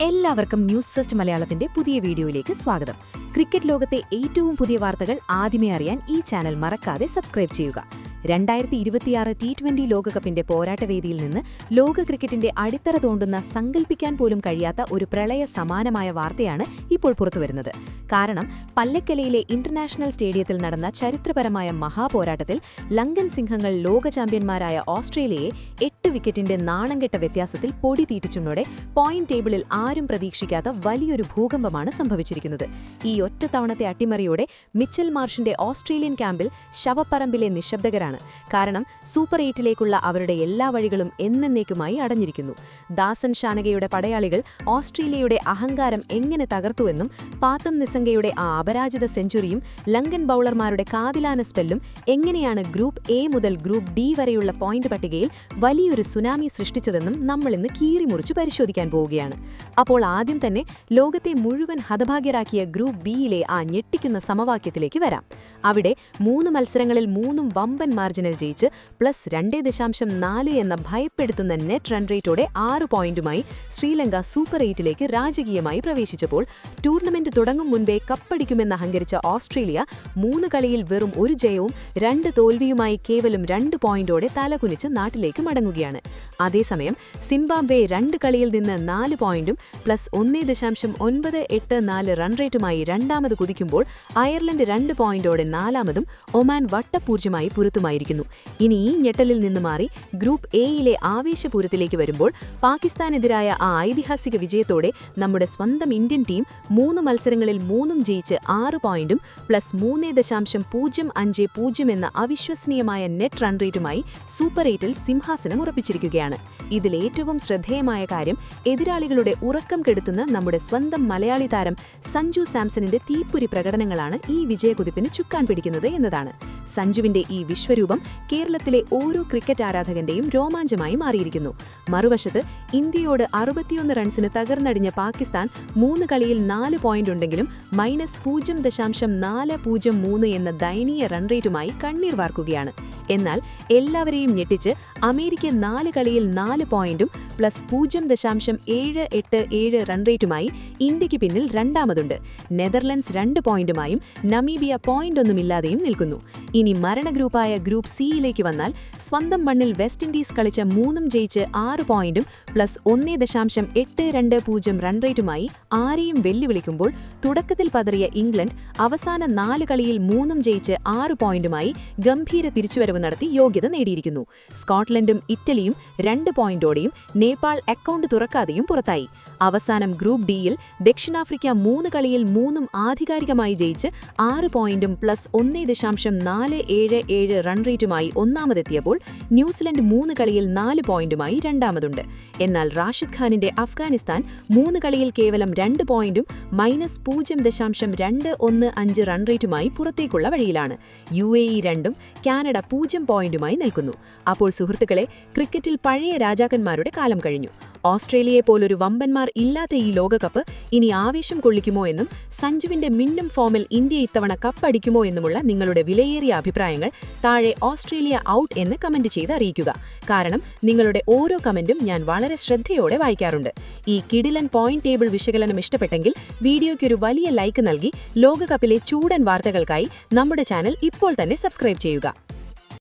എല്ലാവർക്കും news first മലയാളത്തിന്റെ പുതിയ വീഡിയോയിലേക്ക് സ്വാഗതം. ക്രിക്കറ്റ് ലോകത്തെ ഏറ്റവും പുതിയ വാർത്തകൾ ആദ്യമേ അറിയാൻ ഈ ചാനൽ മറക്കാതെ സബ്സ്ക്രൈബ് ചെയ്യുക. 2026 T20 ലോകകപ്പിന്റെ പോരാട്ടവേദിയിൽ നിന്ന് ലോക ക്രിക്കറ്റിന്റെ അടിത്തറ തോണ്ടുന്ന സങ്കൽപ്പിക്കാൻ പോലും കഴിയാത്ത ഒരു പ്രളയ സമാനമായ വാർത്തയാണ് ഇപ്പോൾ പുറത്തുവരുന്നത്. കാരണം പല്ലക്കലയിലെ ഇന്റർനാഷണൽ സ്റ്റേഡിയത്തിൽ നടന്ന ചരിത്രപരമായ മഹാപോരാട്ടത്തിൽ ലങ്കൻ സിംഹങ്ങൾ ലോക ചാമ്പ്യന്മാരായ ഓസ്ട്രേലിയയെ 8 വിക്കറ്റിന്റെ നാണംകെട്ട വ്യത്യാസത്തിൽ പൊടി തീറ്റിച്ചുന്നോടെ പോയിന്റ് ടേബിളിൽ ആരും പ്രതീക്ഷിക്കാത്ത വലിയൊരു ഭൂകമ്പമാണ് സംഭവിച്ചിരിക്കുന്നത്. ഈ ഒറ്റ തവണത്തെ അട്ടിമറിയോടെ മിച്ചൽ മാർഷിന്റെ ഓസ്ട്രേലിയൻ ക്യാമ്പിൽ ശവപ്പറമ്പിലെ നിശബ്ദകരാണ്. കാരണം സൂപ്പർ 8ലേക്കുള്ള അവരുടെ എല്ലാ വഴികളും എന്നേക്കുമായി അടഞ്ഞിരിക്കുന്നു. ദാസൻ ഷാനകയുടെ പടയാളികൾ ഓസ്ട്രേലിയയുടെ അഹങ്കാരം എങ്ങനെ തകർത്തുവെന്നും പാത്തം നിസംഗയുടെ ആ അപരാജിത സെഞ്ചുറിയും ലങ്കൻ ബൌളർമാരുടെ കാതിലാന സ്പെല്ലും എങ്ങനെയാണ് ഗ്രൂപ്പ് എ മുതൽ ഗ്രൂപ്പ് ഡി വരെയുള്ള പോയിന്റ് പട്ടികയിൽ വലിയൊരു സുനാമി സൃഷ്ടിച്ചതെന്നും നമ്മളിന്ന് കീറിമുറിച്ചു പരിശോധിക്കാൻ പോവുകയാണ്. അപ്പോൾ ആദ്യം തന്നെ ലോകത്തെ മുഴുവൻ ഹതഭാഗ്യരാക്കിയ ഗ്രൂപ്പ് ബിയിലെ ആ ഞെട്ടിക്കുന്ന സമവാക്യത്തിലേക്ക് വരാം. അവിടെ 3 മത്സരങ്ങളിൽ 3 വമ്പൻ മാർജിനിൽ ജയിച്ച് +2.4 എന്ന ഭയപ്പെടുത്തുന്ന നെറ്റ് റൺ റേറ്റോടെ 6 പോയിന്റുമായി ശ്രീലങ്ക സൂപ്പർ 8ലേക്ക് രാജകീയമായി പ്രവേശിച്ചപ്പോൾ ടൂർണമെന്റ് തുടങ്ങും മുൻപേ കപ്പടിക്കുമെന്ന് അഹങ്കരിച്ച ഓസ്ട്രേലിയ 3 കളിയിൽ വെറും 1 ജയവും 2 തോൽവിയുമായി കേവലം 2 പോയിന്റോടെ തലകുനിച്ച് നാട്ടിലേക്ക് മടങ്ങുകയാണ്. അതേസമയം സിംബാബ്വെ 2 കളിയിൽ നിന്ന് 4 പോയിന്റും +1.984 റൺ റേറ്റുമായി രണ്ടാമത് കുതിക്കുമ്പോൾ അയർലൻഡ് 2 പോയിന്റോടെ 4-മതും ഒമാൻ വട്ടപൂജ്യമായി പുറത്തുമായിരിക്കുന്നു. ഇനി ഈ ഞെട്ടലിൽ നിന്ന് മാറി ഗ്രൂപ്പ് എയിലെ ആവേശപൂരത്തിലേക്ക് വരുമ്പോൾ പാകിസ്ഥാനെതിരായ ആ ഐതിഹാസിക വിജയത്തോടെ നമ്മുടെ സ്വന്തം ഇന്ത്യൻ ടീം 3 മത്സരങ്ങളിൽ 3 ജയിച്ച് 6 പോയിന്റും +3.050 എന്ന അവിശ്വസനീയമായ നെറ്റ് റൺ റേറ്റുമായി സൂപ്പർ 8ൽ സിംഹാസനം ഉറപ്പിച്ചിരിക്കുകയാണ്. ഇതിൽ ഏറ്റവും ശ്രദ്ധേയമായ കാര്യം എതിരാളികളുടെ ഉറക്കം കെടുത്തുന്ന നമ്മുടെ സ്വന്തം മലയാളി താരം സഞ്ജു സാംസണിന്റെ തീപ്പൊരി പ്രകടനങ്ങളാണ് ഈ വിജയക്കുതിപ്പിന് ചുക്കാൻ പിടിക്കുന്നത് എന്നതാണ്. സഞ്ജുവിന്റെ ഈ വിശ്വരൂപം കേരളത്തിലെ ഓരോ ക്രിക്കറ്റ് ആരാധകന്റെയും രോമാഞ്ചമായി മാറിയിരിക്കുന്നു. മറുവശത്ത് ഇന്ത്യയോട് 61 റൺസിന് തകർന്നടിഞ്ഞ പാകിസ്ഥാൻ 3 കളിയിൽ 4 പോയിന്റ് ഉണ്ടെങ്കിലും -0.403 എന്ന ദയനീയ റൺ റേറ്റുമായി കണ്ണീർ വാർക്കുകയാണ്. എന്നാൽ എല്ലാവരെയും ഞെട്ടിച്ച് അമേരിക്ക 4 കളിയിൽ 4 പോയിന്റും +0.787 റൺ റേറ്റുമായി ഇന്ത്യക്ക് പിന്നിൽ രണ്ടാമതുണ്ട്. നെതർലൻഡ്സ് 2 പോയിന്റുമായും നമീബിയ പോയിന്റൊന്നുമില്ലാതെയും നിൽക്കുന്നു. ഇനി മരണഗ്രൂപ്പായ ഗ്രൂപ്പ് സിയിലേക്ക് വന്നാൽ സ്വന്തം മണ്ണിൽ വെസ്റ്റ് ഇൻഡീസ് കളിച്ച 3 ജയിച്ച് 6 പോയിന്റും +1.820 റൺ റേറ്റുമായി ആരെയും വെല്ലുവിളിക്കുമ്പോൾ തുടക്കത്തിൽ പതറിയ ഇംഗ്ലണ്ട് അവസാന 4 കളിയിൽ 3 ജയിച്ച് 6 പോയിന്റുമായി ഗംഭീര തിരിച്ചുവരവ് നടത്തി യോഗ്യത നേടിയിരിക്കുന്നു. സ്കോട്ട്ലൻഡും ഇറ്റലിയും 2 പോയിന്റോടെയും നേപ്പാൾ അക്കൗണ്ട് തുറക്കാതെയും പുറത്തായി. അവസാനം ഗ്രൂപ്പ് ഡിയിൽ ദക്ഷിണാഫ്രിക്ക 3 കളിയിൽ 3 ആധികാരികമായി ജയിച്ച് 6 പോയിന്റും +1.477 റൺ റേറ്റുമായി ഒന്നാമതെത്തിയപ്പോൾ ന്യൂസിലൻഡ് 3 കളിയിൽ 4 പോയിന്റുമായി രണ്ടാമതുണ്ട്. എന്നാൽ റാഷിദ് ഖാനിന്റെ അഫ്ഗാനിസ്ഥാൻ 3 കളിയിൽ കേവലം 2 പോയിന്റും -0.215 റൺ റേറ്റുമായി പുറത്തേക്കുള്ള വഴിയിലാണ്. UAE 2ഉം കാനഡ 0 പോയിന്റുമായി നിൽക്കുന്നു. അപ്പോൾ സുഹൃത്തുക്കളെ, ക്രിക്കറ്റിൽ പഴയ രാജാക്കന്മാരുടെ കാലം കഴിഞ്ഞു. ഓസ്ട്രേലിയയെ പോലൊരു വമ്പന്മാർ ഇല്ലാത്ത ഈ ലോകകപ്പ് ഇനി ആവേശം കൊള്ളിക്കുമോ എന്നും സഞ്ജുവിന്റെ മിന്നും ഫോമിൽ ഇന്ത്യ ഇത്തവണ കപ്പടിക്കുമോ എന്നുമുള്ള നിങ്ങളുടെ വിലയേറിയ അഭിപ്രായങ്ങൾ താഴെ ഓസ്ട്രേലിയ ഔട്ട് എന്ന് കമന്റ് ചെയ്ത് അറിയിക്കുക. കാരണം നിങ്ങളുടെ ഓരോ കമന്റും ഞാൻ വളരെ ശ്രദ്ധയോടെ വായിക്കാറുണ്ട്. ഈ കിടിലൻ പോയിന്റ് ടേബിൾ വിശകലനം ഇഷ്ടപ്പെട്ടെങ്കിൽ വീഡിയോയ്ക്ക് ഒരു വലിയ ലൈക്ക് നൽകി ലോകകപ്പിലെ ചൂടൻ വാർത്തകൾക്കായി നമ്മുടെ ചാനൽ ഇപ്പോൾ തന്നെ സബ്സ്ക്രൈബ് ചെയ്യുക.